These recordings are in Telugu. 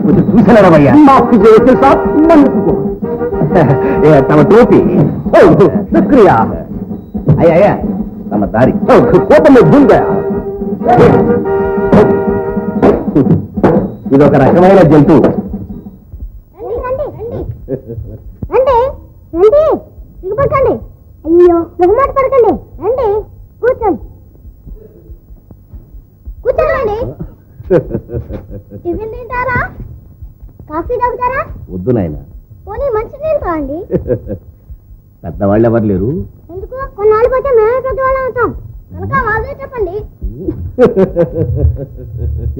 కొంచెం చూసానయ్యా తమ టోపీ శుక్రియా అయ్యా తమ దారి కోపంలో భూమిగా ఇదొక రకమైన జంతువు. అయ్యో బహుమాట పడకండి, రండి కూర్చోండి కూర్చోండి. టిఫిన్ తింటారా? కాఫీ తాగుతారా? వద్దు నాయన. పోనీ మంచి నీళ్ళు కావండి. పెద్దవాళ్ళు ఎవరు లేరు. ఎందుకు? కొన్నాళ్ళు పోతే మేమే పెద్దవాళ్ళం అవుతాం కనుక వాళ్ళే చెప్పండి.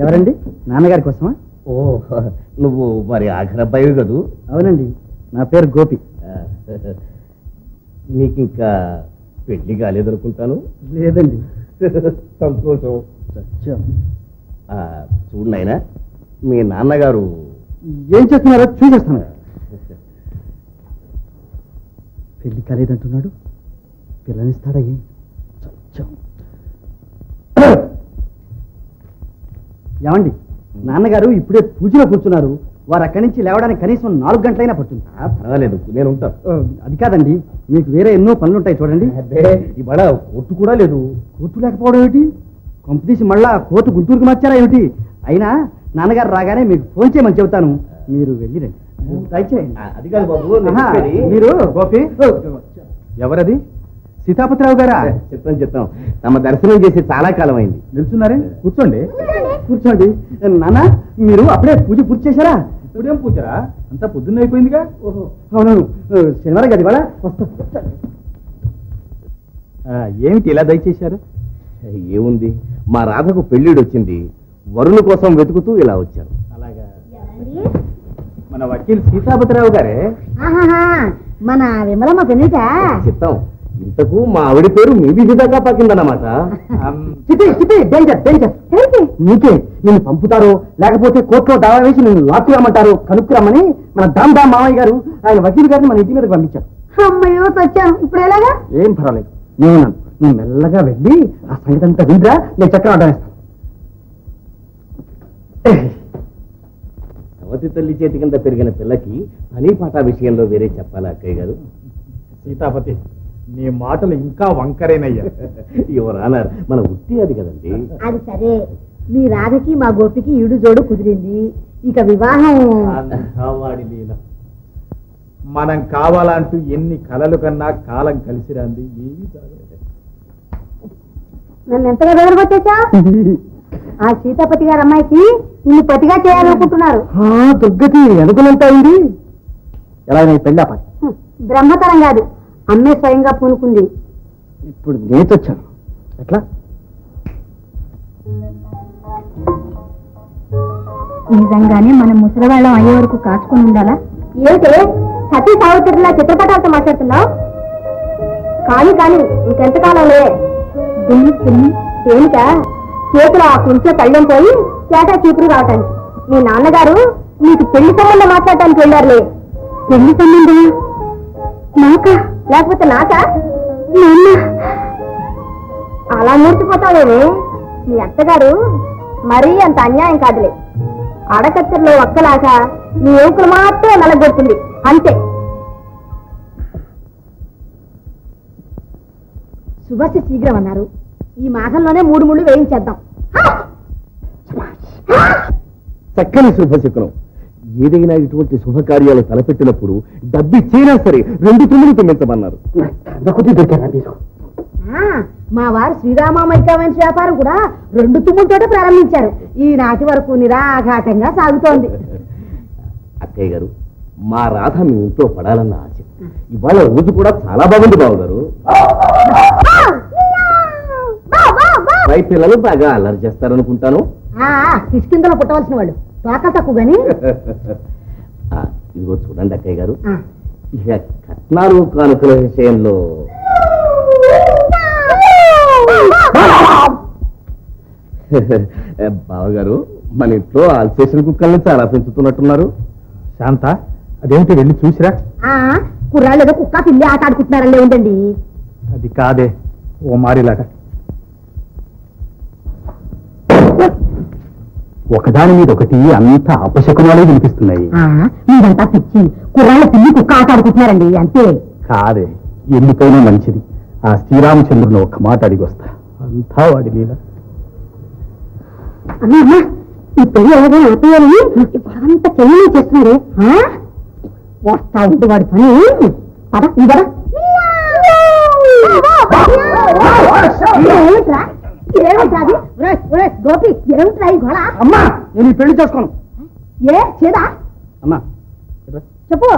ఎవరండి? నాన్నగారి కోసమా? ఓ నువ్వు మరి ఆఖరి అబ్బాయి కదూ? అవునండి, నా పేరు గోపి. నీకింకా పెళ్లి కాలేదనుకుంటాను. లేదండి. సంతోషం. సత్యం. చూడు నాయనా, మీ నాన్నగారు ఏం చేస్తున్నారో చూసేస్తాను. పెళ్లి కాలేదంటున్నాడు, పిల్లనిస్తాడయ్యి. సత్యం. ఏమండి, నాన్నగారు ఇప్పుడే పూజలో కూర్చున్నారు. వారు అక్కడి నుంచి లేవడానికి కనీసం 4 గంటలైనా పడుతుంది. పర్వాలేదు, నేను ఉంటాను. అది కాదండి, మీకు వేరే ఎన్నో పనులుంటాయి చూడండి. ఇవాళ కోర్టు కూడా లేదు. కోర్టు లేకపోవడం ఏమిటి? కొంపదీసి మళ్ళా కోర్టు గుంటూరుకు మార్చారా ఏమిటి? అయినా నాన్నగారు రాగానే మీకు ఫోన్ చేయమని చెబుతాను, మీరు వెళ్ళిరండి. దయచేయండి. అది కాదు బాబు, మీరు గోపి. ఎవరది? సీతాపతిరావు గారా? చెప్తాం. తమ దర్శనం చేసి చాలా కాలం అయింది. నిల్చున్నారే, కూర్చోండి. కూర్చోండి. నాన్న, మీరు అప్పుడే పూజ పూర్తి చేశారా? ఇప్పుడేం పూజరా? అంతా పొద్దున్న అయిపోయిందిగా. ఓహో, అవునవును, శనివారం గది వాళ్ళ వస్తా. ఏమిటి ఇలా దయచేశారు? ఏముంది, మా రాధకు పెళ్లిడు వచ్చింది. వరుణు కోసం వెతుకుతూ ఇలా వచ్చాను. అలాగా. మన వకీల్ సీతాపతిరావు గారే? మన విమలమ్మ పెళ్ళిట. చెప్తాం. ఇంతకు మా ఆవిడ పేరు మీ వీధి దాకా పాకిందన్నమాట. నీకే నిన్ను పంపుతారో లేకపోతే కోర్టులో దావా వేసి నిన్ను లాక్కు రమ్మంటారు. కనుక్కురమ్మని మన దామ్ మామయ్య గారు ఆయన వకీల్ గారిని మన ఇంటి మీదకి పంపించారు. అమ్మయ్యో వచ్చాను. ఇప్పుడు ఎలాగా? ఏం పర్వాలేదు, నేను నువ్వు మెల్లగా వెళ్ళి ఆ సంగతి అంతా వింటరా, నేను చక్రం అడ్డం వేస్తాను. సవతి తల్లి చేతి కింద పెరిగిన పిల్లకి పని పాట విషయంలో వేరే చెప్పాలా అక్కయ్య గారు? సీతాపతి, నీ మాటలు ఇంకా వంకరేనయ్యా. ఎవరన్నారు, మన వృత్తి అది కదండి. అది సరే, మీ రాధకి మా గోపికి ఈడు జోడు కుదిరింది. ఇక వివాహం వాడి లీల. మనం కావాలంటూ ఎన్ని కలలు కన్నా కాలం కలిసి రాంది ఏమీ జరగలేదు. నన్ను ఎంతగా బెదరగొట్టేశా? ఆ సీతాపతి గారి అమ్మాయికి నిన్ను పతిగా చేయాలనుకుంటున్నారు. దుర్గతి అనుకున్నంత అయింది. ఎలా పెళ్ళి ఆపాలి? బ్రహ్మతరం కాదు, అమ్మే స్వయంగా పూనుకుంది. ఇప్పుడు నేతొచ్చాను. ఎట్లా? నిజంగానే మనం ముసలివాళ్ళం అయ్యే వరకు కాచుకుని ఉండాలా? ఏమిటి సతీ సావిత్రిలా చిత్రపటాలతో మాట్లాడుతున్నావు? కానీ ఇంకెంతకాలంలే. దేనిక? చేతులు ఆ కుంచే కళ్ళెం పోయి చేటా చీపురు రావటానికి. మీ నాన్నగారు నీకు పెళ్లి సంబంధం మాట్లాడటానికి వెళ్ళారులే. పెళ్లి సంబంధం నాకా? లేకపోతే నాకా? అలా మూర్చిపోతావేమే. మీ అత్తగారు మరీ అంత అన్యాయం కాదులే. అడకత్తెరలో ఒక్కలాగా నీ ఏకులు మాత్రం నలగొడుతుంది అంతే. శుభస్య శీఘ్రం అన్నారు. ఈ మాఘంలోనే 3 ముళ్ళు వేయించేద్దాం. చక్కని శుభశకునం. ఏదైనా ఇటువంటి శుభకార్యాలు తలపెట్టినప్పుడు డబ్బిచ్చైనా సరే 2 తుమ్ములు తుమ్మించమన్నారు. మా వారు శ్రీరామామైక్యమైన వ్యాపారం కూడా 2 తుమ్ములతోటే ప్రారంభించారు. ఈనాటి వరకు నిరాఘాటంగా సాగుతోంది. అక్కయ్య గారు, మా రాధ మీ ఇంట్లో పడాలన్న ఆశ. ఇవాళ రోజు కూడా చాలా బాగుంది బావగారు. పై పిల్లలు బాగా అల్లరి చేస్తారనుకుంటాను. కిష్కిందలో పుట్టవలసిన వాళ్ళు తోక తక్కువ గాని. ఇదిగో చూడండి అక్కయ్య గారు, ఇక కట్నాలు కానుకల విషయంలో బావగారు మన ఇంట్లో ఆల్సేషన్ కుక్కల్ని చాలా పెంచుతున్నట్టున్నారు. శాంత, అదేమిటి వెళ్ళి చూసిరా? కుర్రాళ్ళు ఏదో కుక్క పిల్లి ఆట ఆడుకుంటున్నారల్లే ఉందండి. అది కాదే, ఓ మారిలాట. ఒకదాని మీద ఒకటి అంత అపశకునాలే వినిపిస్తున్నాయి. మీదంతా పిచ్చి కుర్రాళ్ళ పిల్లి కుక్క ఆట ఆడుకుంటున్నారండి అంతే. కాదే, ఎందుకైనా మంచిది ఆ శ్రీరామచంద్రుని ఒక్క మాట అడిగి వస్తా. అంతా వాడి మీద. అమ్మా అమ్మా, ఈ పెళ్లి ఎలాగో ఆపేయాలని ఇప్పుడంతా చెయ్యి చేస్తున్నారే. వస్తా ఉంటే వాడి పని పద ఇదరా. గోపి ఏమిట్రా ఈ గోళ? అమ్మా, నేను ఈ పెళ్లి చేసుకోను. ఏ చేదా? అమ్మా చెప్పు.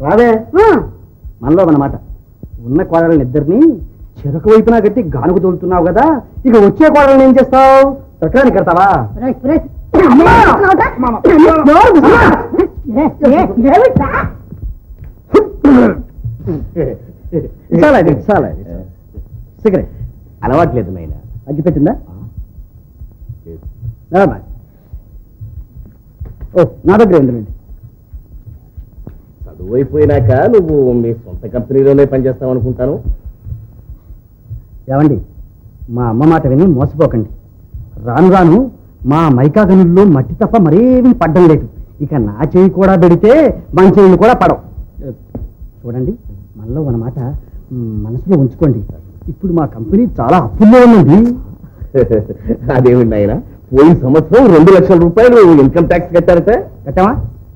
రావే, మనలో అన్నమాట. ఉన్న కోడళ్ళని ఇద్దరిని చెరొక వైపున కట్టి గానుకు తోలుతున్నావు కదా, ఇక వచ్చే కోడళ్ళని ఏం చేస్తావు? చక్రానికి కడతావా? సిగరెట్ అలవాట్లేదు నాయన. అగ్గిపెట్టిందా? ఓ, నా దగ్గర ఏంటండి? చదువు అయిపోయినాక నువ్వు మీ సొంత కంపెనీలోనే పనిచేస్తావు అనుకుంటాను. ఏమండి, మా అమ్మ మాట విని మోసపోకండి. రాను రాను మా మైకా గనుల్లో మట్టి తప్ప మరేమీ పడ్డం లేదు. ఇక నా చేయి కూడా పెడితే మన చేయిలు కూడా పడవు. చూడండి, మనలో అన్నమాట మనసులో ఉంచుకోండి. ఇప్పుడు మా కంపెనీ చాలా అప్పుల్లో ఉన్నది. అదేమిటి నాయన, పోయిన సంవత్సరం 2 లక్షల రూపాయలు ఇన్కమ్ ట్యాక్స్ కట్టారట.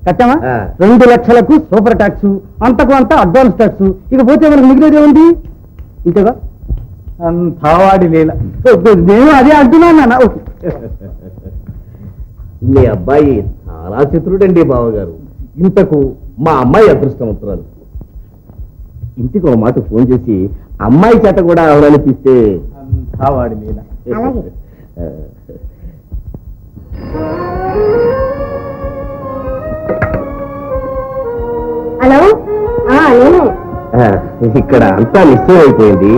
కట్టామా 2 లక్షలకు సూపర్ ట్యాక్స్, అంతకు అంతా అడ్వాన్స్ ట్యాక్స్. ఇక పోతే మనకు మిగిలేదే ఉంది. ఇంతేగా అంతావాడి లేల. నేను అదే అంటున్నాను. మీ అబ్బాయి చాలా చతురుడండి బావగారు. ఇంతకు మా అమ్మాయి అదృష్టవంతురాలు. ఇంటికి ఒక మాట ఫోన్ చేసి అమ్మాయి చేత కూడా అవరనిపిస్తే అంతావాడి లేల. హలో, నేనే. ఇక్కడ అంతా నిశ్చయం అయిపోయింది.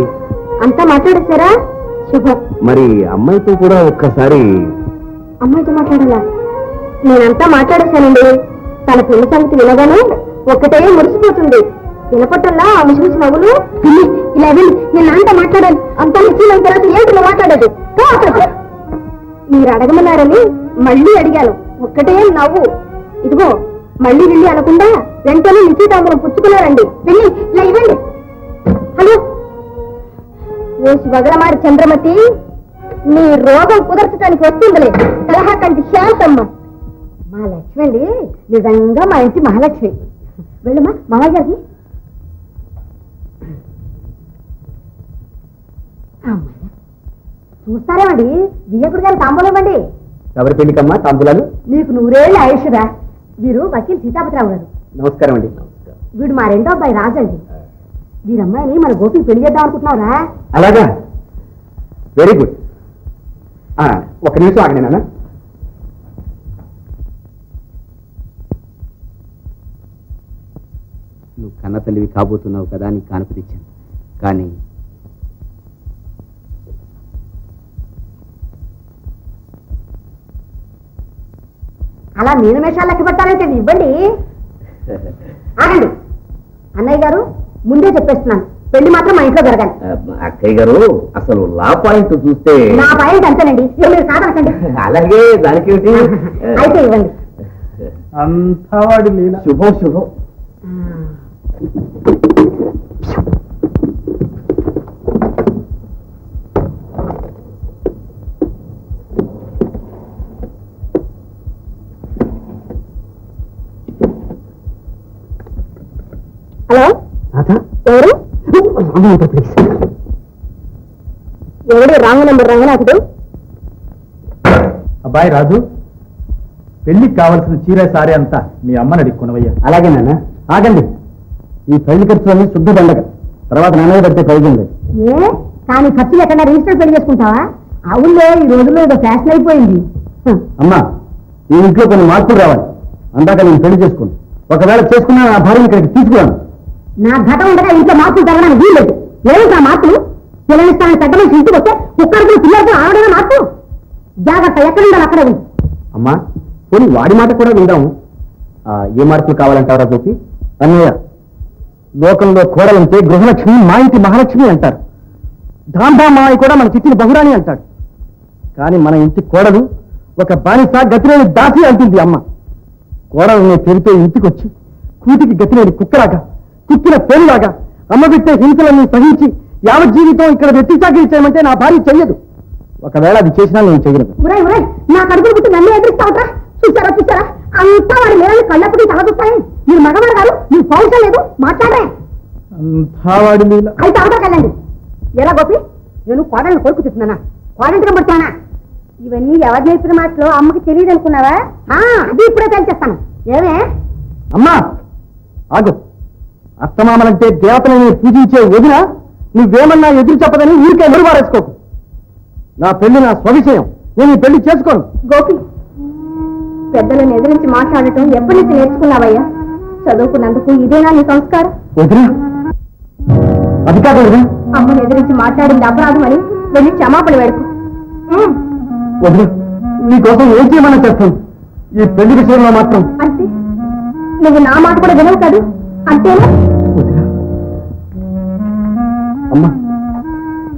అంతా మాట్లాడేశారా? శుభం. మరి అమ్మాయితో కూడా ఒక్కసారి. అమ్మాయితో మాట్లాడాలా? నేనంతా మాట్లాడేశానండి. తన పెళ్లి సంగతి వినగానే ఒక్కటే మురిసిపోతుంది. వినపట్టల్లా ఆ ముసిముసి నవ్వులు. ఇలా వెళ్ళి నేను అంతా మాట్లాడాలి. అంతా నిశ్చయం తర్వాత ఏంటి నువ్వు మాట్లాడదు? మీరు అడగమన్నారని మళ్ళీ అడిగాను. ఒక్కటే నవ్వు. ఇదిగో మళ్ళీ వెళ్ళి అనకుండా వెంటనే నిశ్చితాంబరం పుచ్చుకున్నారండి. వెళ్ళి ఇలా ఇవ్వండి. హలో, ఓసి వగలమారి చంద్రమతి, నీ రోగం కుదర్చడానికి వస్తుందిలే. సలహా కంటి శాంతమ్మ. మా లక్ష్మి అండి, నిజంగా మా ఇంటి మహాలక్ష్మి. వెళ్ళమ్మా మామయ్య గారికి. చూస్తారేమండి, వియ్యకుడు గారి తాంబూలం ఇవ్వండి. ఎవరి పెళ్లికమ్మా తాంబూలాలు? నీకు 100 ఆయుష్రా. వీరు వకీల్ సీతాపతిరావు గారు. నమస్కారం అండి. వీడు మా రెండో అబ్బాయి రాజు అండి. వీరమ్మాయిని మన గోపి పెళ్లి చేద్దాం అనుకుంటున్నావురా? అలాగా, వెరీ గుడ్. ఒక నిమిషం ఆగండి నాన్న. నువ్వు కన్న తల్లివి కాబోతున్నావు కదా అని కానుక తెచ్చాను. కానీ అలా మీనమేషాలు లెక్క పెట్టాలంటే ఇవ్వండి. ఆగండి అన్నయ్య గారు, ముందే చెప్పేస్తున్నాను, పెళ్లి మాత్రం మా ఇంట్లో జరగాలి. అక్కయ్య గారు, అసలు లా పాయింట్ చూస్తే నా పాయింట్ అంతేనండి. మీరు కాదనకండి. అలాగే దానికి అయితే ఇవ్వండి. అంతావాడి లీల. శుభం శుభం. హలో, ఎవరు? ఎవడు రాంగ్ నెంబర్ రంగనాథుడు? అబ్బాయి రాజు, పెళ్లికి కావలసిన చీర సారీ అంతా మీ అమ్మని అడుక్కునవయ్యా. అలాగే నాన్న. ఆగండి, ఈ పెళ్లి ఖర్చులన్నీ శుద్ధ దండగ. తర్వాత నాన్నయ్య పడితే ప్రయోజనం లేదు. ఏ కానీ ఖర్చు లేకుండా రిజిస్టర్ పెళ్లి చేసుకుంటావా? అవునులే, ఈ రోజుల్లో ఏదో ఫ్యాషన్ అయిపోయింది. అమ్మా, ఈ ఇంట్లో కొన్ని మార్పులు రావాలి. అందాక నేను పెళ్లి చేసుకోండి. ఒకవేళ చేసుకున్నా నా భార్యను ఇక్కడికి తీసుకురాను. నా ఘటన ఉండగా ఇంట్లో మార్పులు జరగడానికి వీల్లేదు. ఏమిటి ఆ మార్పులు? పిల్లలిస్తానని పెద్ద మనిషి ఇంటికి వస్తే కుక్కడికి పిల్లలతో ఆడడం మార్పు. జాగ్రత్త, ఎక్కడ ఉండాలి అక్కడే ఉంది. అమ్మా, పోనీ వాడి మాట కూడా విందాము. ఏ మార్పులు కావాలంటారా గోపి? అన్నయ్య, లోకంలో కోడలంటే గృహలక్ష్మి, మా ఇంటి మహాలక్ష్మి అంటారు. ధాంధా మావి కూడా మన చిట్టిని బహురాణి అంటాడు. కానీ మన ఇంటి కోడలు ఒక బానిస గతిలేని దాసి అంటుంది అమ్మ. కోడలని పేరుతో ఇంటికొచ్చి కూటికి గతిలేని కుక్కలాగా, కుక్కిన పేరులాగా అమ్మ పెట్టే హింసలన్నీ సహించి యావజ్జీవితం ఇక్కడ వెట్టి చాకరీ చేయమంటే నా భార్య చెయ్యదు. ఒకవేళ అది చేసినా నేను చెయ్యను. నా కడుపులు గుర్తు నన్ను ఎదురుస్తావట్రా? చూసారా చూసారా, అంతా వాడి నేలని కళ్ళప్పుడు తాగుతాయి. మీరు మగవాడు గారు, మీరు పౌరుషం లేదు, మాట్లాడరే. వాడి అయితే అవతలకెళ్ళండి. ఎలా గోపి, నేను కోడలను కొడుకు తిప్పుతున్నానా? కోడంతరం పడుతానా? ఇవన్నీ ఎవరు నేర్పిన మాటలో అమ్మకి తెలియదు అనుకున్నావా? అది ఇప్పుడే తెలిచేస్తాను. ఏమే అమ్మా ఆగు. అస్తమామలంటే దేవతలని పూజించే వదిన నువ్వేమన్నా ఎదురు చెప్పదని ఊరికే మెరువారేసుకోకు. నా పెళ్లి నా స్వవిషయం, నేను ఈ పెళ్లి చేసుకోను. గోపి, పెద్దలను ఎదిరించి మాట్లాడటం ఎప్పటి నుంచి నేర్చుకున్నావయ్యా? చదువుకున్నందుకు ఇదేనా నీ సంస్కారం? వదినా అది కాదు వదినా. అమ్మని ఎదిరించి మాట్లాడింది అపరాధం అని వెళ్ళి క్షమాపణ వేడుకు. వదినా, నీకోసం ఏం చేయమన్నా చేస్తాను. ఈ పెళ్లి విషయంలో మాత్రం అంటే నువ్వు నా మాట కూడా వినవు కాదు, అంతేనా? అమ్మా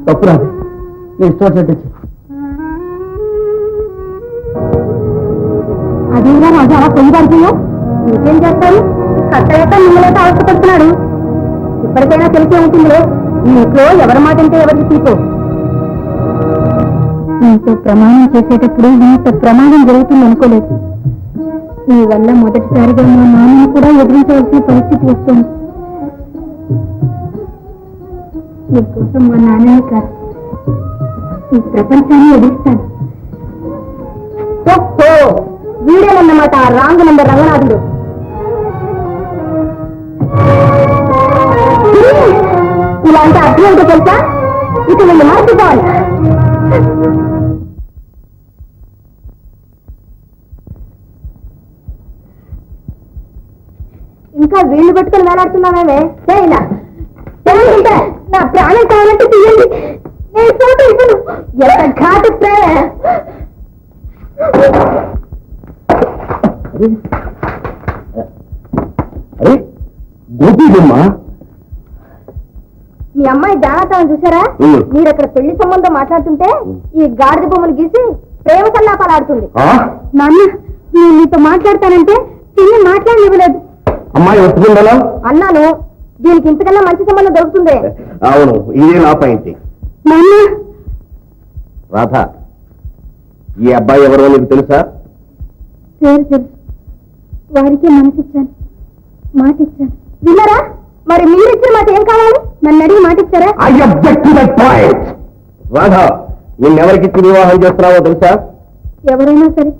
తప్పు రాదు, నీ ఇష్టం వచ్చేట్టు. అదేగా రాజు అలా పొందారు. ఇంకేం చేస్తాను? కట్టలేక మిమ్మల్ని అవస్థపడుతున్నాడు. ఇప్పటికైనా తెలిసే ఉంటుందిలే, ఇంట్లో ఎవరి మాట అంటే ఎవరికి తీపో. నీతో ప్రమాణం చేసేటప్పుడు ఇంత ప్రమాణం జరుగుతుంది అనుకోలేదు. నీ వల్ల మొదటిసారిగా మా నాన్నని కూడా ఎదిరించవలసిన పరిస్థితి వస్తుంది. నీకోసం మా నాన్నని కాదు, ఈ ప్రపంచాన్ని ఎదిరిస్తాను. వీడేనన్నమాట ఆ రాంగ్ నంబర్ రంగనాథుడు. ఇలాంటి అర్థం ఏంటో తెలుసా? ఇక వీళ్ళు మార్చుకోవాలి. ఇంకా వీళ్ళు పెట్టుకుని వేలాడుతున్నామే. ఇలా నా ప్రాణం కావాలంటే తీయండి, నేను ఫోటో ఇవ్వను. ఎంత ఘాటు ప్రేమ! అరే గోపీమ్మా, మీ అమ్మాయి జాగ్రత్తను చూసారా? మీరు అక్కడ పెళ్లి సంబంధం మాట్లాడుతుంటే ఈ గాడిద బొమ్మను గీసి ప్రేమ సల్లాపాలు ఆడుతుంది. నాన్న, నేను నీతో మాట్లాడతానంటే తిని మాట్లాడనివ్వలేదు. అమ్మాయి ఒప్పుకుందా అన్నాను. దీనికి ఇంతకన్నా మంచి సంబంధం దొరుకుతుంది. అవును, ఇదే నా పాయింట్. నాన్న, రాధ, ఈ అబ్బాయి ఎవరో నీకు తెలుసా? తెలుసు. వారికే మనసిచ్చాను, మాట ఇచ్చాను. విన్నారా? మరి మీరు ఇచ్చిన మాట ఏం కావాలి? నన్ను అడిగి మాట ఇచ్చారా? I object to that point. Radha, నిన్నెవరికిచ్చి వివాహం చేస్తున్నావో తెలుసా? ఎవరైనా సరే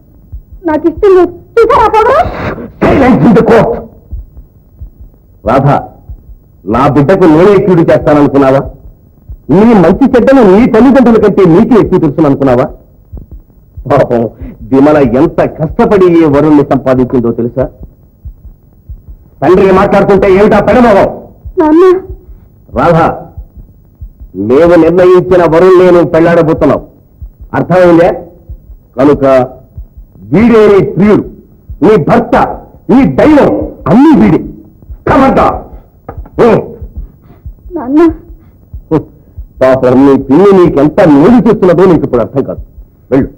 నాకు ఇష్టం లేదు. చూసారా పొగరు? Silence in the court. Radha, నా బిడ్డకు నేనే ఎక్కువ చేస్తాననుకున్నావా? నీ మంచి చెడ్డను నీ తల్లిదండ్రుల కంటే నీకే ఎక్కువ తెలుసుననుకున్నావా? పాపం విమల ఎంత కష్టపడి ఈ వరుణ్ణి సంపాదించిందో తెలుసా? తండ్రి మాట్లాడుతుంటే ఏమిటా పెడమోహం? రాధ, మేము నిర్ణయించిన వరుణ్ణి నేను పెళ్లాడబోతున్నావు, అర్థమైందే? కనుక వీడే నీ ప్రియుడు, నీ భర్త, నీ దైవం, అన్ని వీడి. కమంటా పాపం నీ పిల్లి నీకెంత మేలు చేస్తున్నదో నీకు ఇప్పుడు అర్థం కాదు. వెళ్ళు.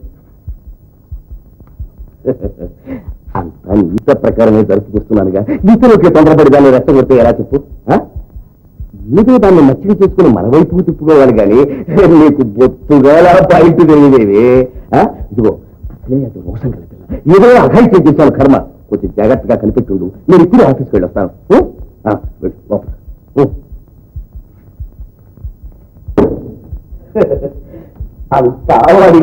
అంతా ఈత ప్రకారమే జరుపుకొస్తున్నానుగా, ఈతలోకి తొందరపడి దాన్ని రెచ్చగొడితే ఎలా చెప్పు? ఏదో దాన్ని మచ్చిక చేసుకుని మన వైపుకు తిప్పుకోవాలి కానీ నీకు బొత్తుగా పాయింట్ తెలియదేవి. ఇదిగో అసలే అది మోసం కలిపిల్ల, ఏదో అఘాయిత్యం చేశాను కర్మ. కొంచెం జాగ్రత్తగా కనిపెట్టుండు. నేను ఇప్పుడు ఆఫీస్కి వెళ్ళి వస్తాను. అంతా వాడి